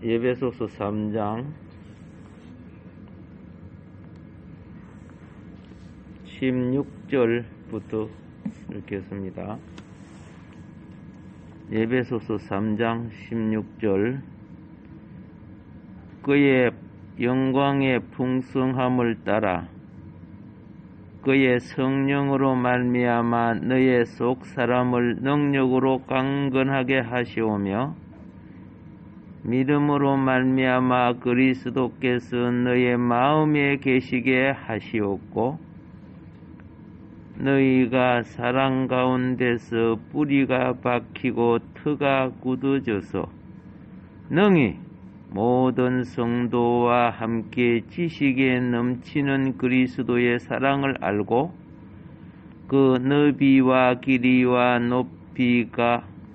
에베소서 3장 16절부터 읽겠습니다. 에베소서 3장 16절. 그의 영광의 풍성함을 따라 그의 성령으로 말미암아 너의 속 사람을 능력으로 강건하게 하시오며 믿음으로 말미암아 그리스도께서 너의 마음에 계시게 하시옵고 너희가 사랑 가운데서 뿌리가 박히고 터가 굳어져서 능히 모든 성도와 함께 지식에 넘치는 그리스도의 사랑을 알고 그 너비와 길이와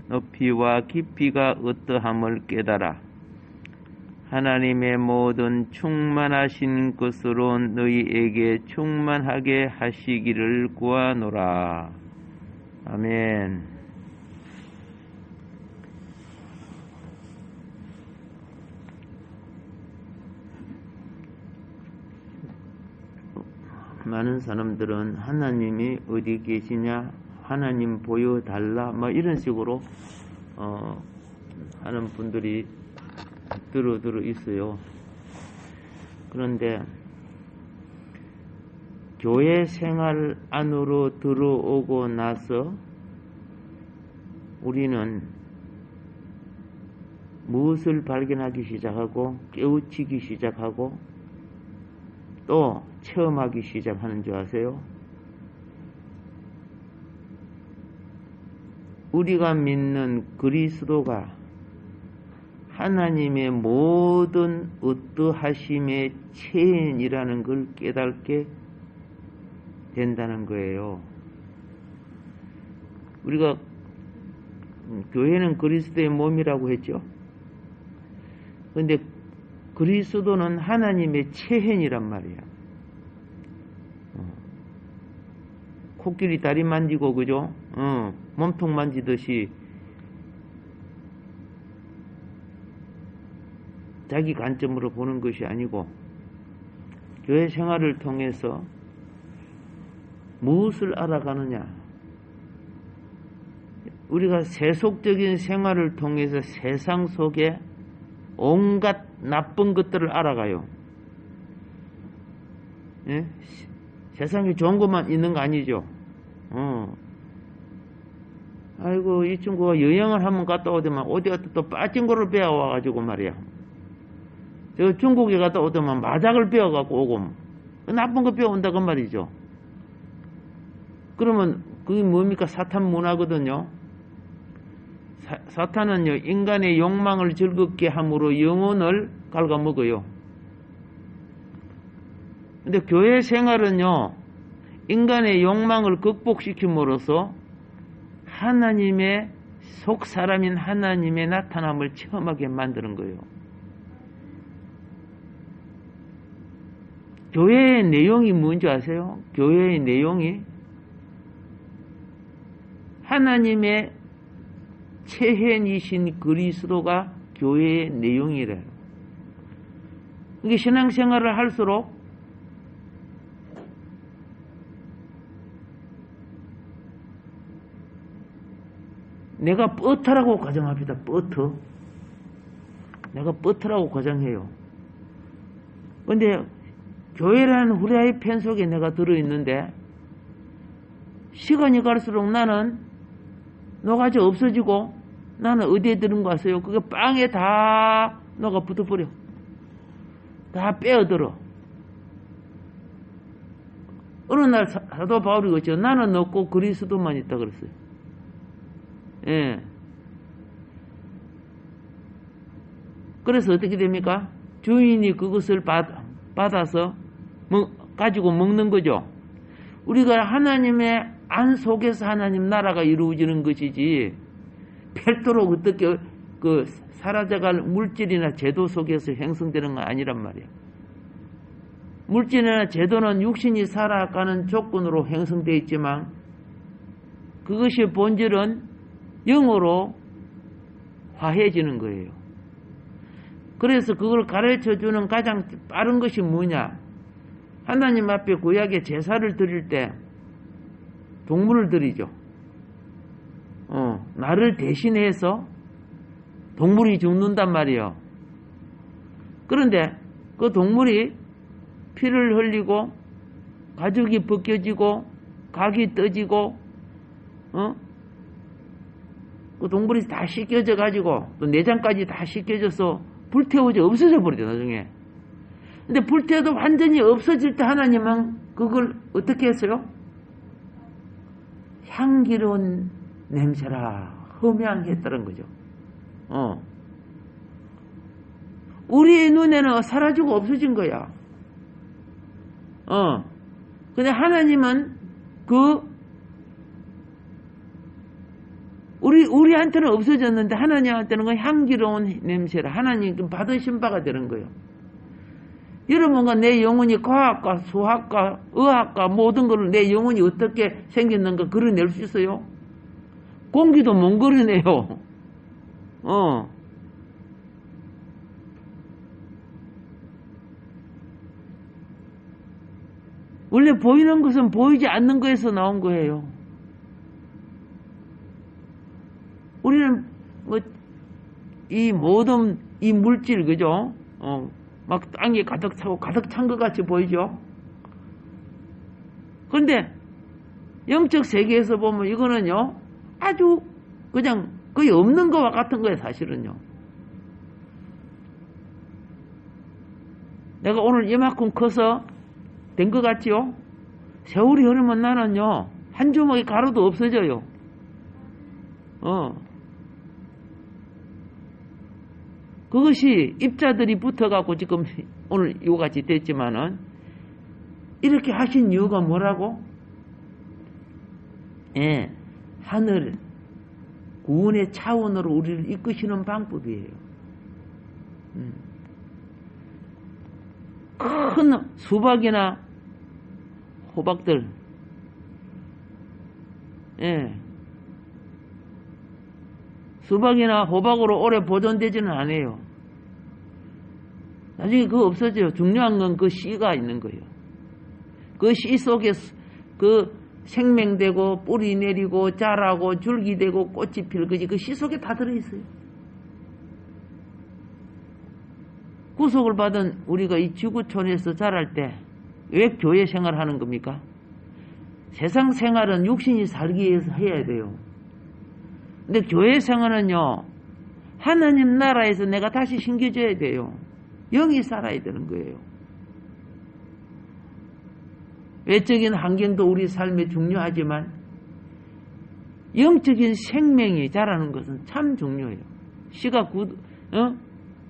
높이와 깊이가 어떠함을 깨달아 하나님의 모든 충만하신 것으로 너희에게 충만하게 하시기를 구하노라. 아멘. 많은 사람들은 하나님이 어디 계시냐, 하나님 보여달라, 뭐 이런 식으로 하는 분들이 들어 있어요. 그런데 교회 생활 안으로 들어오고 나서 우리는 무엇을 발견하기 시작하고 깨우치기 시작하고 또 체험하기 시작하는 줄 아세요? 우리가 믿는 그리스도가 하나님의 모든 어떠하심의 체인이라는 걸 깨닫게 된다는 거예요. 우리가 교회는 그리스도의 몸이라고 했죠. 그런데 그리스도는 하나님의 체행이란 말이야. 코끼리 다리 만지고 그죠? 몸통 만지듯이 자기 관점으로 보는 것이 아니고 교회 생활을 통해서 무엇을 알아가느냐? 우리가 세속적인 생활을 통해서 세상 속에 온갖 나쁜 것들을 알아가요. 예? 세상에 좋은 것만 있는 거 아니죠? 아이고, 이 친구가 여행을 한번 갔다 오더만 어디 갔다 또 빠진 거를 배워와가지고 말이야. 저 중국에 갔다 오더만 마작을 배워갖고 오고 나쁜 거 배워온다 그 말이죠. 그러면 그게 뭡니까? 사탄 문화거든요. 사탄은요, 인간의 욕망을 즐겁게 함으로 영혼을 갉아먹어요. 근데 교회 생활은요, 인간의 욕망을 극복시킴으로써 하나님의 속 사람인 하나님의 나타남을 체험하게 만드는 거예요. 교회의 내용이 뭔지 아세요? 교회의 내용이 하나님의 체현이신 그리스도가 교회의 내용이래요. 이게 신앙생활을 할수록 내가 뻗터라고 가정합니다. 뻗터. 내가 뻗터라고 가정해요. 근데 교회라는 후라이팬 속에 내가 들어있는데 시간이 갈수록 나는 녹아져 없어지고 나는 어디에 들은 거 아세요? 그게 빵에 다 녹아 붙어버려. 다 빼어들어. 어느 날 사도 바울이 그랬죠. 나는 없고 그리스도만 있다 그랬어요. 예. 그래서 어떻게 됩니까? 주인이 그것을 받아서 가지고 먹는 거죠. 우리가 하나님의 안 속에서 하나님 나라가 이루어지는 것이지 별도로 어떻게 그 사라져갈 물질이나 제도 속에서 형성되는 건 아니란 말이야. 물질이나 제도는 육신이 살아가는 조건으로 형성되어 있지만 그것이 본질은 영으로 화해지는 거예요. 그래서 그걸 가르쳐주는 가장 빠른 것이 뭐냐? 하나님 앞에 구약에 제사를 드릴 때 동물을 드리죠. 나를 대신해서 동물이 죽는단 말이에요. 그런데 그 동물이 피를 흘리고 가죽이 벗겨지고 각이 떠지고 그 동물이 다 씻겨져 가지고 또 내장까지 다 씻겨져서 불태워져 없어져 버리죠 나중에. 근데 불태워도 완전히 없어질 때 하나님은 그걸 어떻게 했어요? 향기로운 냄새라 흠향했다는 거죠. 우리의 눈에는 사라지고 없어진 거야. 근데 하나님은 우리한테는 없어졌는데 하나님한테는 그 향기로운 냄새라 하나님 받으신 바가 되는 거예요. 여러분과 내 영혼이 과학과 수학과 의학과 모든 것을 내 영혼이 어떻게 생겼는가 그려낼 수 있어요? 공기도 못 그려내요. 원래 보이는 것은 보이지 않는 거에서 나온 거예요. 우리는 이 모든 이 물질 그죠? 막 땅에 가득 차고 가득 찬 것 같이 보이죠? 그런데 영적 세계에서 보면 이거는요 아주 그냥 거의 없는 것과 같은 거예요 사실은요. 내가 오늘 이만큼 커서 된 것 같지요? 세월이 흐르면 나는요 한 주먹의 가루도 없어져요. 그것이 입자들이 붙어갖고 지금 오늘 이거같이 됐지만은 이렇게 하신 이유가 뭐라고? 하늘 구원의 차원으로 우리를 이끄시는 방법이에요. 큰 수박이나 호박들, 수박이나 호박으로 오래 보존되지는 않아요. 나중에 그거 없어져요. 중요한 건 그 씨가 있는 거예요. 그 씨 속에 그 생명되고 뿌리 내리고 자라고 줄기 되고 꽃이 필 거지 그 씨 속에 다 들어있어요. 구속을 받은 우리가 이 지구촌에서 자랄 때 왜 교회 생활하는 겁니까? 세상 생활은 육신이 살기 위해서 해야 돼요. 근데 교회 생활은요 하나님 나라에서 내가 다시 심겨져야 돼요. 영이 살아야 되는 거예요. 외적인 환경도 우리 삶에 중요하지만 영적인 생명이 자라는 것은 참 중요해요. 씨가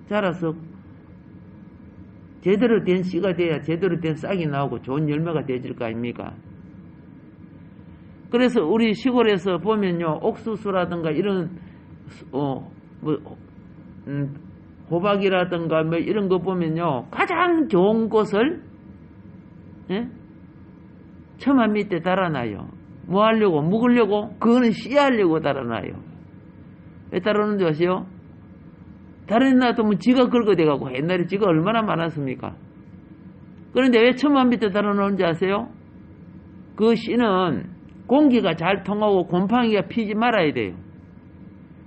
자라서 제대로 된 씨가 돼야 제대로 된 싹이 나오고 좋은 열매가 되질 거 아닙니까? 그래서 우리 시골에서 보면요 옥수수라든가 이런 호박이라든가 뭐 이런 거 보면요 가장 좋은 곳을 처마 밑에 달아놔요. 뭐 하려고? 묵으려고? 그거는 씨하려고 달아놔요. 왜 달아놓는지 아세요? 다른 데 놔두면 지가 긁어대가고 옛날에 지가 얼마나 많았습니까? 그런데 왜 처마 밑에 달아놓는지 아세요? 그 씨는 공기가 잘 통하고 곰팡이가 피지 말아야 돼요.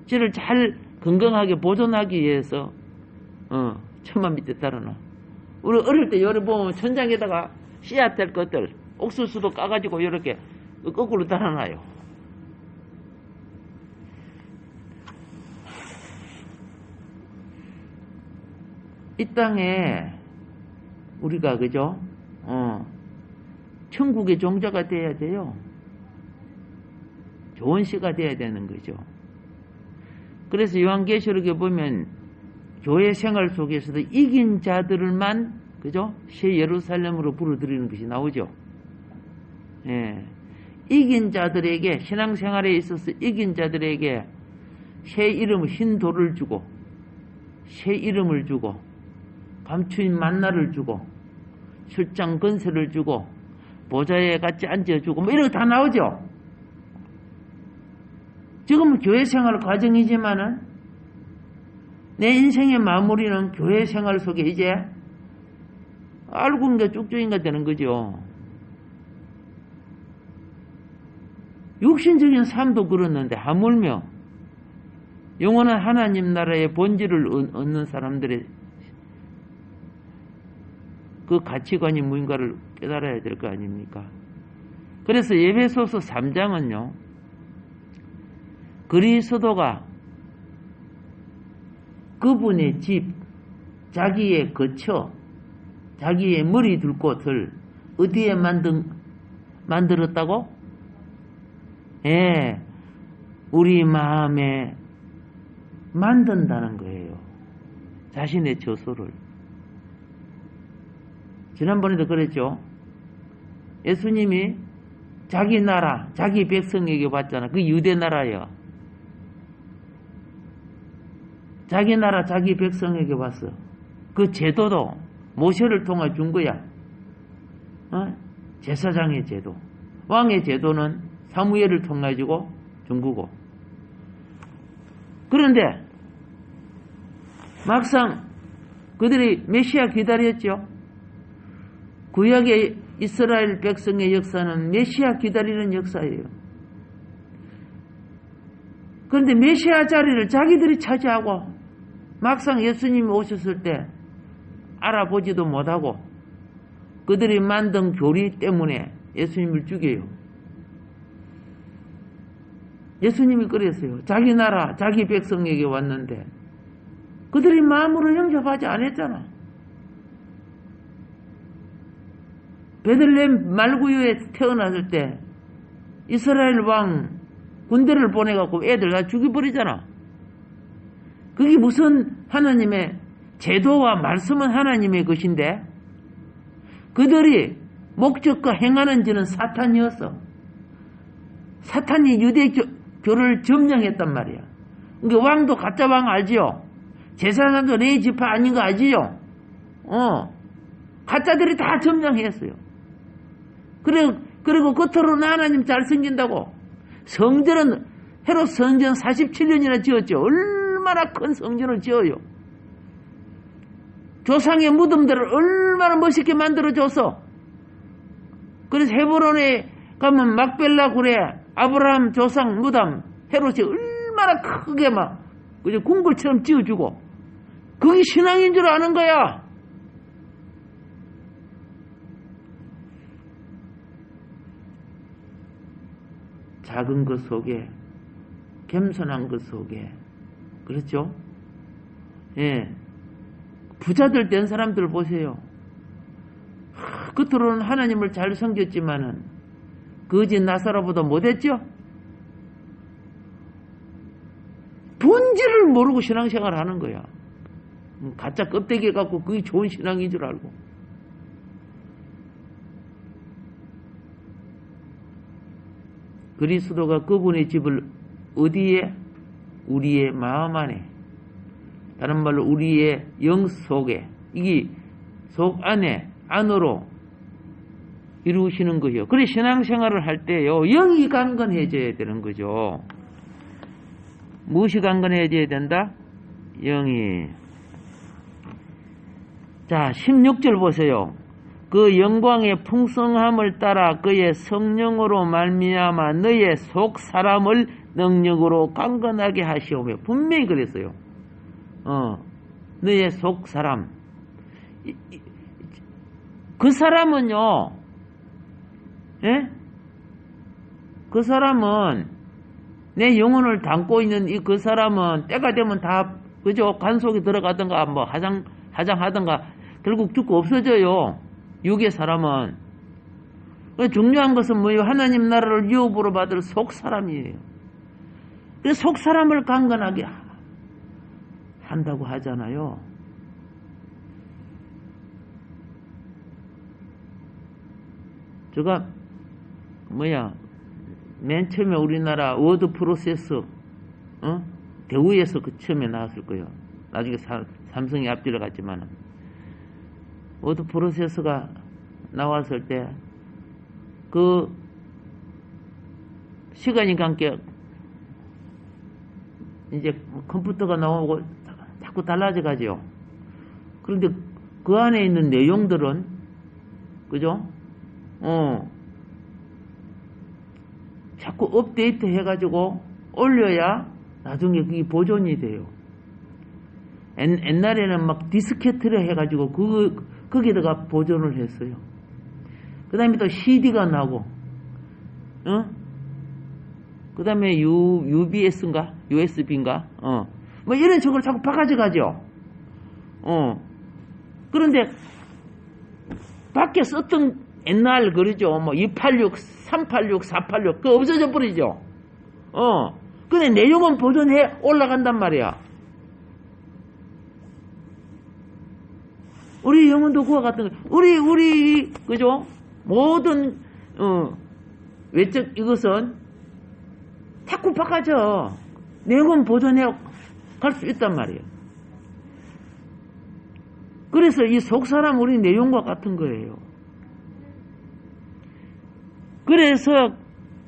씨를 잘 건강하게 보존하기 위해서 처마 밑에 달아놔. 우리 어릴 때 요래 보면 천장에다가 씨앗 될 것들 옥수수도 까가지고 이렇게 거꾸로 달아놔요. 이 땅에 우리가 그죠? 천국의 종자가 돼야 돼요. 좋은 씨가 돼야 되는 거죠. 그래서 요한계시록에 보면 교회 생활 속에서도 이긴 자들만 그죠? 새 예루살렘으로 부르들이는 것이 나오죠. 이긴 자들에게 신앙생활에 있어서 이긴 자들에게 새 이름을 흰 돌을 주고 새 이름을 주고 감추인 만나를 주고 술장 건설을 주고 보좌에 같이 앉아주고 뭐 이런 거 다 나오죠. 지금은 교회 생활 과정이지만은 내 인생의 마무리는 교회 생활 속에 이제 알고인가 쭉쭉인가 되는 거죠. 육신적인 삶도 그렇는데 하물며 영원한 하나님 나라의 본질을 얻는 사람들의 그 가치관이 무인가를 깨달아야 될 거 아닙니까? 그래서 에베소서 3장은요. 그리스도가 그분의 집, 자기의 거처, 자기의 머리 둘 곳을 어디에 만들었다고? 예, 우리 마음에 만든다는 거예요. 자신의 저소를. 지난번에도 그랬죠. 예수님이 자기 나라, 자기 백성에게 왔잖아. 그 유대 나라예요. 자기 나라, 자기 백성에게 왔어. 그 제도도 모세를 통해 준 거야. 제사장의 제도. 왕의 제도는 사무엘을 통해 주고 준 거고. 그런데 막상 그들이 메시아 기다렸죠. 구약의 이스라엘 백성의 역사는 메시아 기다리는 역사예요. 그런데 메시아 자리를 자기들이 차지하고 막상 예수님이 오셨을 때 알아보지도 못하고 그들이 만든 교리 때문에 예수님을 죽여요. 예수님이 그랬어요. 자기 나라, 자기 백성에게 왔는데 그들이 마음으로 영접하지 않았잖아. 베들레헴 말구유에 태어났을 때 이스라엘 왕 군대를 보내갖고 애들 다 죽여버리잖아. 그게 무슨 하나님의 제도와 말씀은 하나님의 것인데 그들이 목적과 행하는 지는 사탄이었어. 사탄이 유대교를 점령했단 말이야. 그러니까 왕도 가짜 왕 알지요? 제사장도 내 지파 아닌 거 알지요? 가짜들이 다 점령했어요. 그리고 겉으로는 하나님 잘생긴다고 성전은 헤롯 성전 47년이나 지었죠. 얼마나 큰 성전을 지어요. 조상의 무덤들을 얼마나 멋있게 만들어줘서. 그래서 헤브론에 가면 막벨라 굴에 아브라함 조상 무덤 헤롯이 얼마나 크게 막 그죠 궁궐처럼 지어주고 그게 신앙인 줄 아는 거야. 작은 것 속에 겸손한 것 속에 그렇죠? 예, 부자들 된 사람들 보세요. 겉으로는 하나님을 잘 섬겼지만은 거짓 나사로보다 못했죠? 본질을 모르고 신앙생활 하는 거야. 가짜 껍데기 갖고 그게 좋은 신앙인 줄 알고. 그리스도가 그분의 집을 어디에? 우리의 마음 안에. 다른 말로 우리의 영 속에. 이게 속 안에, 안으로 이루시는 거예요. 그래 신앙생활을 할 때요. 영이 강건해져야 되는 거죠. 무엇이 강건해져야 된다? 영이. 자 16절 보세요. 그 영광의 풍성함을 따라 그의 성령으로 말미암아 너의 속 사람을 능력으로 강건하게 하시오며 분명히 그랬어요. 너의 속 사람. 그 사람은요. 예? 그 사람은 내 영혼을 담고 있는 그 사람은 때가 되면 다 그죠? 관 속에 들어가든가 뭐 하장하든가 결국 죽고 없어져요. 육의 사람은. 중요한 것은 뭐예요? 하나님 나라를 유업으로 받을 속 사람이에요. 그래서 속 사람을 강건하게 한다고 하잖아요. 제가 맨 처음에 우리나라 워드 프로세서 대우에서 그 처음에 나왔을 거예요. 나중에 삼성이 앞뒤를 갔지만은. 워드 프로세서가 나왔을 때, 그, 시간이 관계, 이제 컴퓨터가 나오고 자꾸 달라져 가죠. 그런데 그 안에 있는 내용들은, 그죠? 자꾸 업데이트 해가지고 올려야 나중에 그게 보존이 돼요. 옛날에는 막 디스케트를 해가지고 거기다가 보존을 했어요. 그 다음에 또 CD가 나고, 그 다음에 UBS인가? USB인가? 뭐 이런 식으로 자꾸 바꿔져 가죠. 그런데, 밖에 썼던 옛날 그러죠. 뭐 286, 386, 486, 그거 없어져 버리죠. 근데 내용은 보존해 올라간단 말이야. 우리 영혼도 그와 같은 거. 우리, 그죠? 모든, 외적 이것은 자꾸 바꿔져. 내용은 보존해 갈 수 있단 말이에요. 그래서 이 속사람 우리 내용과 같은 거예요. 그래서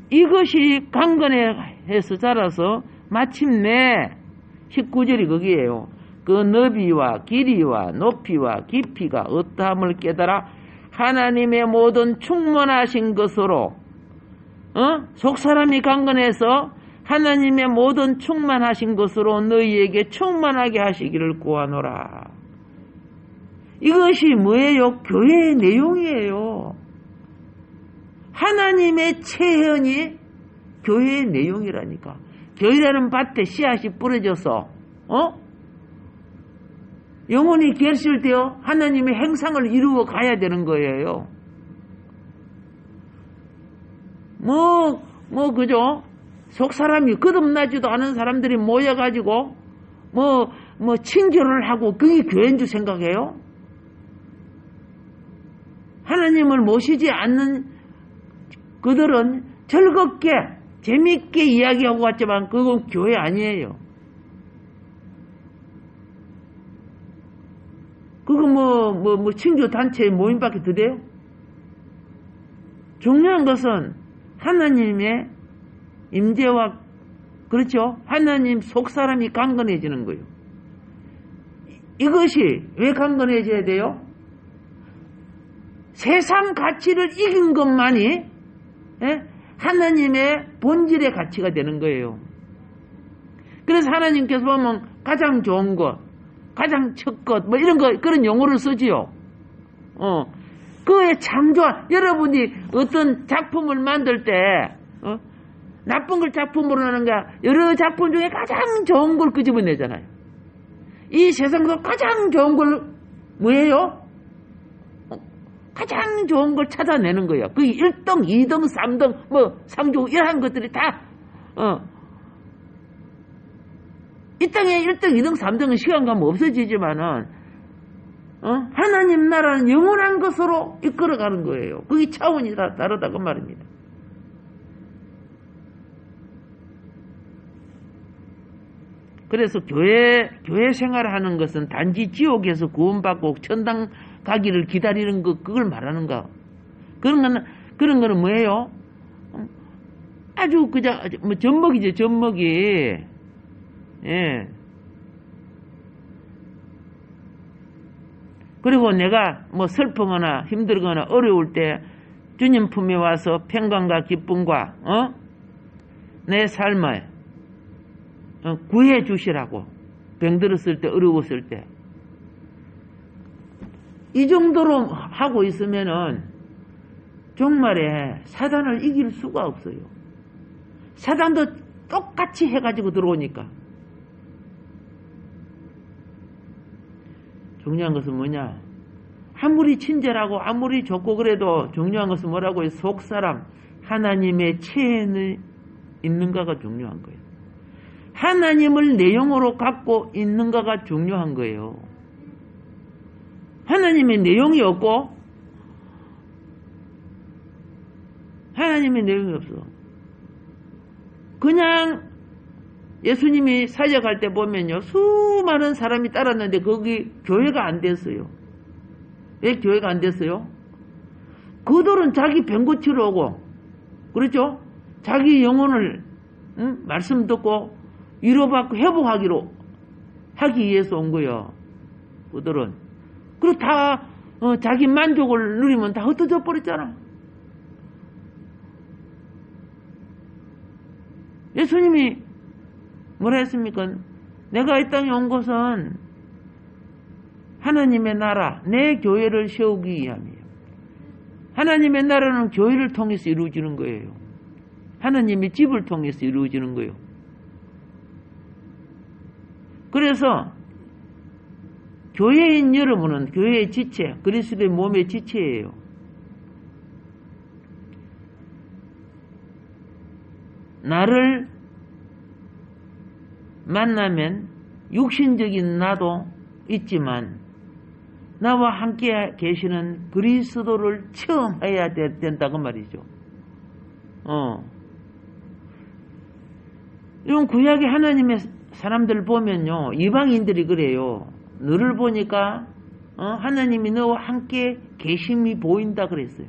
이것이 강건해서 자라서 마침내 19절이 거기에요. 그 너비와 길이와 높이와 깊이가 어떠함을 깨달아 하나님의 모든 충만하신 것으로 속사람이 강건해서 하나님의 모든 충만하신 것으로 너희에게 충만하게 하시기를 구하노라. 이것이 뭐예요? 교회의 내용이에요. 하나님의 체현이 교회의 내용이라니까. 교회라는 밭에 씨앗이 뿌려져서 영혼이 결실되어 하나님의 행상을 이루어 가야 되는 거예요. 그죠? 속 사람이 거듭나지도 않은 사람들이 모여가지고 친교를 하고 그게 교회인 줄 생각해요? 하나님을 모시지 않는 그들은 즐겁게 재밌게 이야기하고 갔지만 그건 교회 아니에요. 그거 친교 단체 모임밖에 더 돼요? 중요한 것은 하나님의 임재와 그렇죠? 하나님 속 사람이 강건해지는 거예요. 이것이 왜 강건해져야 돼요? 세상 가치를 이긴 것만이 하나님의 본질의 가치가 되는 거예요. 그래서 하나님께서 보면 가장 좋은 것, 가장 첫 것, 이런 거, 그런 용어를 쓰지요. 그에 참 좋아. 여러분이 어떤 작품을 만들 때, 나쁜 걸 작품으로 하는 게 여러 작품 중에 가장 좋은 걸 끄집어내잖아요. 이 세상에서 가장 좋은 걸 뭐예요? 가장 좋은 걸 찾아내는 거예요. 그게 1등, 2등, 3등, 상종, 이러한 것들이 다, 이 땅에 1등, 2등, 3등은 시간 가면 없어지지만은, 하나님 나라는 영원한 것으로 이끌어가는 거예요. 그게 차원이 다 다르다고 말입니다. 그래서 교회 생활하는 것은 단지 지옥에서 구원받고 천당 가기를 기다리는 그걸 말하는가. 그런 거는 뭐예요? 아주 젖먹이죠, 젖먹이. 예. 그리고 내가 슬프거나 힘들거나 어려울 때 주님 품에 와서 평강과 기쁨과, 내 삶을, 구해 주시라고. 병들었을 때, 어려웠을 때. 이 정도로 하고 있으면은 정말에 사단을 이길 수가 없어요. 사단도 똑같이 해가지고 들어오니까. 중요한 것은 뭐냐? 아무리 친절하고 아무리 좋고 그래도 중요한 것은 뭐라고요? 속사람, 하나님의 체현이 있는가가 중요한 거예요. 하나님을 내용으로 갖고 있는가가 중요한 거예요. 하나님의 내용이 없고 하나님의 내용이 없어. 그냥 예수님이 사역할 때 보면요, 수많은 사람이 따랐는데 거기 교회가 안 됐어요. 왜 교회가 안 됐어요? 그들은 자기 병 고치러 오고, 그렇죠? 자기 영혼을 말씀 듣고 위로받고 회복하기로 하기 위해서 온 거예요. 그들은. 그리고 다 자기 만족을 누리면 다 흩어져 버렸잖아. 예수님이 뭐라 했습니까? 내가 이 땅에 온 것은 하나님의 나라, 내 교회를 세우기 위함이에요. 하나님의 나라는 교회를 통해서 이루어지는 거예요. 하나님의 집을 통해서 이루어지는 거예요. 그래서 교회인 여러분은 교회의 지체, 그리스도의 몸의 지체예요. 나를 만나면 육신적인 나도 있지만 나와 함께 계시는 그리스도를 체험해야 된다고 말이죠. 이런 구약의 하나님의 사람들 보면요, 이방인들이 그래요. 너를 보니까 하나님이 너와 함께 계심이 보인다 그랬어요.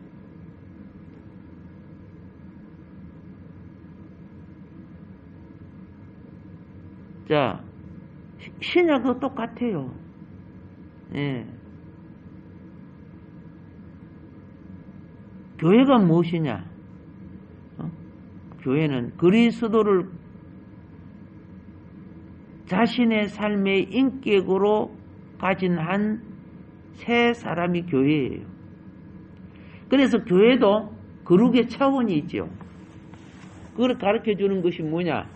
자, 신약도 똑같아요. 예. 교회가 무엇이냐? 교회는 그리스도를 자신의 삶의 인격으로 가진 한 세 사람이 교회예요. 그래서 교회도 거룩의 차원이 있죠. 그걸 가르쳐 주는 것이 뭐냐?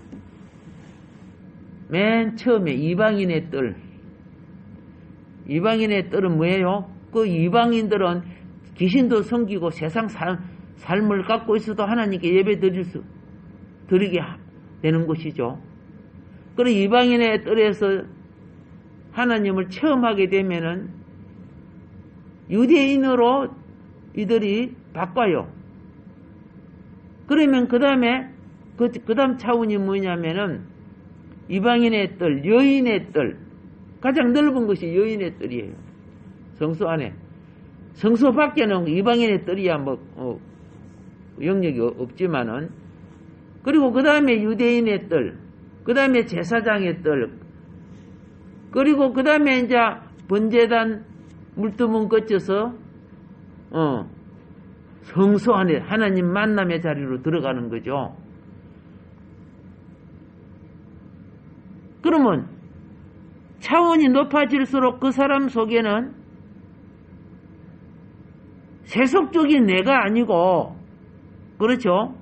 맨 처음에 이방인의 뜰. 이방인의 뜰은 뭐예요? 그 이방인들은 귀신도 섬기고 세상 삶을 갖고 있어도 하나님께 예배 드리게 되는 것이죠. 그리고 이방인의 뜰에서 하나님을 체험하게 되면은 유대인으로 이들이 바꿔요. 그러면 그 다음 차원이 뭐냐면은 이방인의 뜰, 여인의 뜰. 가장 넓은 것이 여인의 뜰이에요. 성소 안에. 성소 밖에는 이방인의 뜰이야 영역이 없지만은. 그리고 그 다음에 유대인의 뜰, 그 다음에 제사장의 뜰, 그리고 그 다음에 이제 번제단 물두문 거쳐서 성소 안에 하나님 만남의 자리로 들어가는 거죠. 그러면 차원이 높아질수록 그 사람 속에는 세속적인 내가 아니고, 그렇죠?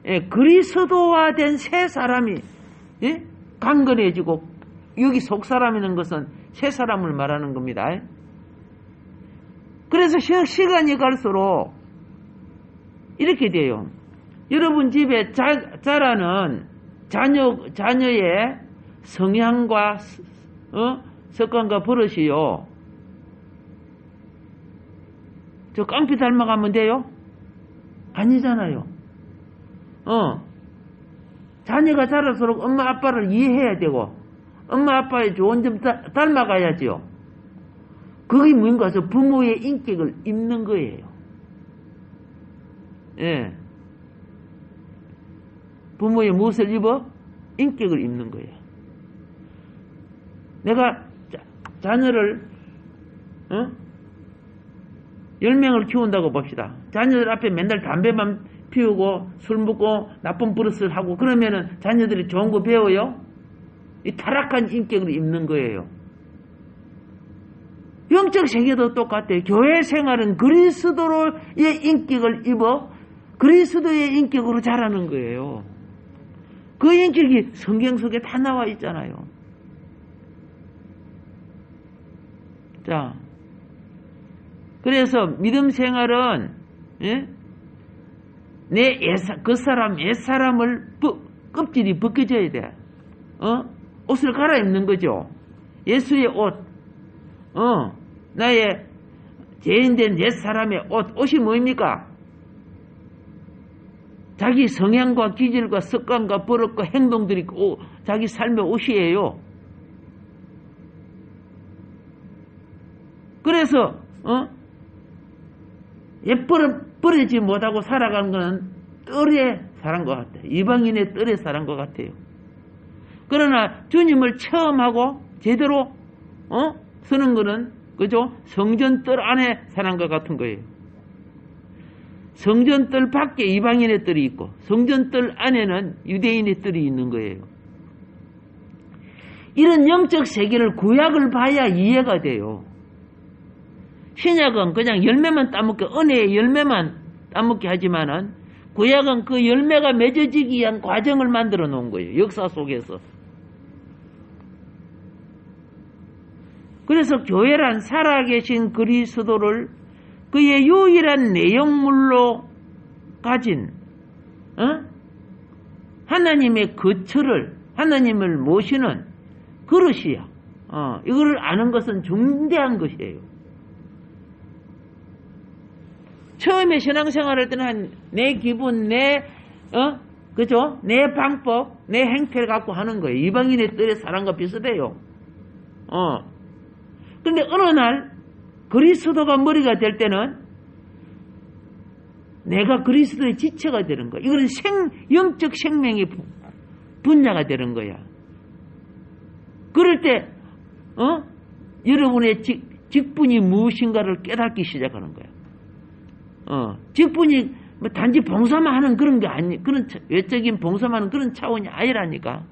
예, 그리스도화된 새 사람이 강건해지고, 여기 속 사람이라는 것은 새 사람을 말하는 겁니다. 그래서 시간이 갈수록 이렇게 돼요. 여러분 집에 자라는 자녀의 성향과 습관과 버릇이요, 저 깡피 닮아가면 돼요? 아니잖아요. 자녀가 자랄수록 엄마 아빠를 이해해야 되고 엄마 아빠의 좋은 점 닮아가야죠. 그게 뭔가 서 부모의 인격을 입는 거예요. 예. 부모의 무엇을 입어? 인격을 입는 거예요. 내가 자녀를 10명을 키운다고 봅시다. 자녀들 앞에 맨날 담배만 피우고 술 먹고 나쁜 버릇을 하고 그러면은 자녀들이 좋은 거 배워요? 이 타락한 인격을 입는 거예요. 영적 세계도 똑같아요. 교회 생활은 그리스도의 인격을 입어 그리스도의 인격으로 자라는 거예요. 그 인격이 성경 속에 다 나와 있잖아요. 자, 그래서 믿음 생활은 그 사람 옛사람을 껍질이 벗겨져야 돼. 옷을 갈아입는 거죠. 예수의 옷, 나의 죄인된 옛사람의 옷이 뭐입니까? 자기 성향과 기질과 습관과 버릇과 행동들이 자기 삶의 옷이에요. 그래서 예뻐버리지 못하고 살아가는 것은 뜰에 살은 것 같아요. 이방인의 뜰에 살은 것 같아요. 그러나 주님을 체험하고 제대로 서는 것은 그죠? 성전 뜰 안에 사는 것 같은 거예요. 성전 뜰 밖에 이방인의 뜰이 있고 성전 뜰 안에는 유대인의 뜰이 있는 거예요. 이런 영적 세계를 구약을 봐야 이해가 돼요. 신약은 그냥 열매만 따먹게, 은혜의 열매만 따먹게 하지만은 구약은 그 열매가 맺어지기 위한 과정을 만들어 놓은 거예요. 역사 속에서. 그래서 교회란 살아계신 그리스도를 그의 유일한 내용물로 가진 하나님의 거처를, 하나님을 모시는 그릇이야. 이거를 아는 것은 중대한 것이에요. 처음에 신앙생활 할 때는 내 기분, 그죠? 내 방법, 내 행태를 갖고 하는 거예요. 이방인의 뜰에 사람과 비슷해요. 근데 어느 날 그리스도가 머리가 될 때는 내가 그리스도의 지체가 되는 거야. 이거는 영적 생명의 분야가 되는 거야. 그럴 때, 여러분의 직분이 무엇인가를 깨닫기 시작하는 거야. 직분이 뭐 단지 봉사만 하는 그런 게 그런 외적인 봉사만 하는 그런 차원이 아니라니까.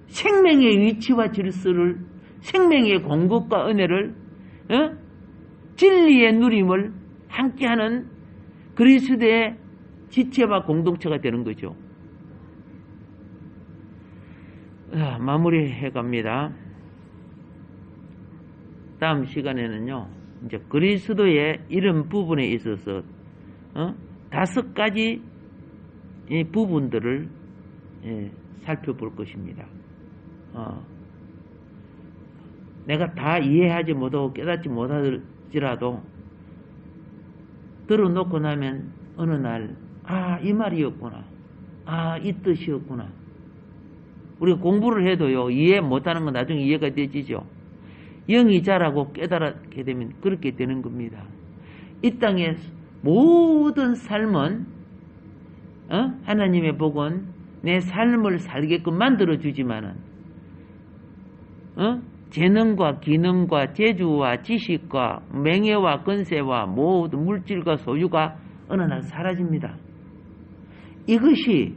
생명의 위치와 질서를, 생명의 공급과 은혜를, 진리의 누림을 함께하는 그리스도의 지체와 공동체가 되는 거죠. 마무리해 갑니다. 다음 시간에는요, 이제 그리스도의 이런 부분에 있어서 5가지 이 부분들을 살펴볼 것입니다. 내가 다 이해하지 못하고 깨닫지 못할지라도 들어놓고 나면 어느 날 이 말이었구나, 이 뜻이었구나. 우리가 공부를 해도요, 이해 못하는 건 나중에 이해가 되지죠. 영이 자라고 깨달게 되면 그렇게 되는 겁니다. 이 땅의 모든 삶은 하나님의 복은 내 삶을 살게끔 만들어주지만은 재능과 기능과 재주와 지식과 명예와 건세와 모든 물질과 소유가 어느 날 사라집니다. 이것이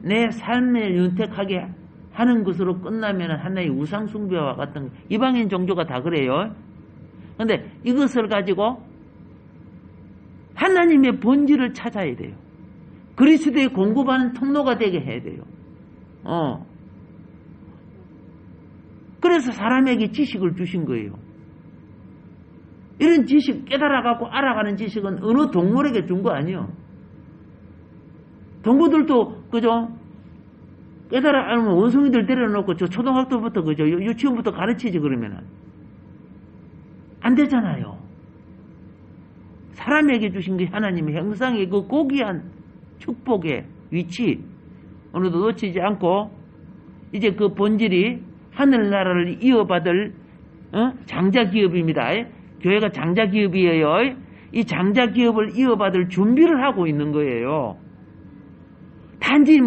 내 삶을 윤택하게 하는 것으로 끝나면 하나의 우상숭배와 같은, 이방인 종교가 다 그래요. 그런데 이것을 가지고 하나님의 본질을 찾아야 돼요. 그리스도의 공급하는 통로가 되게 해야 돼요. 그래서 사람에게 지식을 주신 거예요. 이런 지식, 깨달아갖고 알아가는 지식은 어느 동물에게 준 거 아니에요. 동물들도, 그죠? 깨달아 알면 원숭이들 데려놓고 저 초등학교부터, 그죠? 유치원부터 가르치지, 그러면은. 안 되잖아요. 사람에게 주신 게 하나님의 형상의 그 고귀한 축복의 위치, 오늘도 놓치지 않고, 이제 그 본질이 하늘나라를 이어받을, 장자기업입니다. 교회가 장자기업이에요. 이 장자기업을 이어받을 준비를 하고 있는 거예요. 단지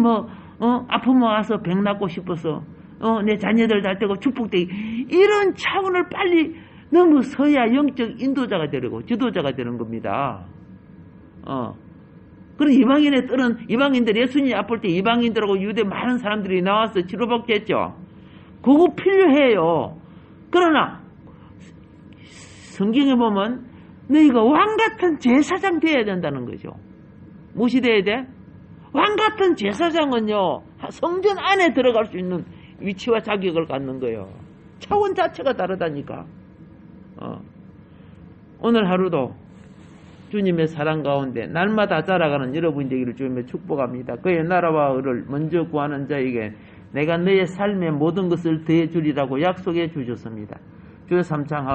아프면 와서 병 낫고 싶어서, 내 자녀들 잘 되고 축복되기, 이런 차원을 빨리 넘어서야 영적 인도자가 되고 지도자가 되는 겁니다. 그런 이방인의 뜰은, 이방인들, 예수님이 아플 때 이방인들하고 유대 많은 사람들이 나와서 치료받게 했죠. 그거 필요해요. 그러나 성경에 보면 너희가 왕같은 제사장 되어야 된다는 거죠. 무엇이 되어야 돼? 왕같은 제사장은요, 성전 안에 들어갈 수 있는 위치와 자격을 갖는 거예요. 차원 자체가 다르다니까. 오늘 하루도 주님의 사랑 가운데 날마다 자라가는 여러분 되기를 주님의 축복합니다. 그의 나라와 의를 먼저 구하는 자에게 내가 너의 삶의 모든 것을 더해 주리라고 약속해 주셨습니다. 주여 삼창하고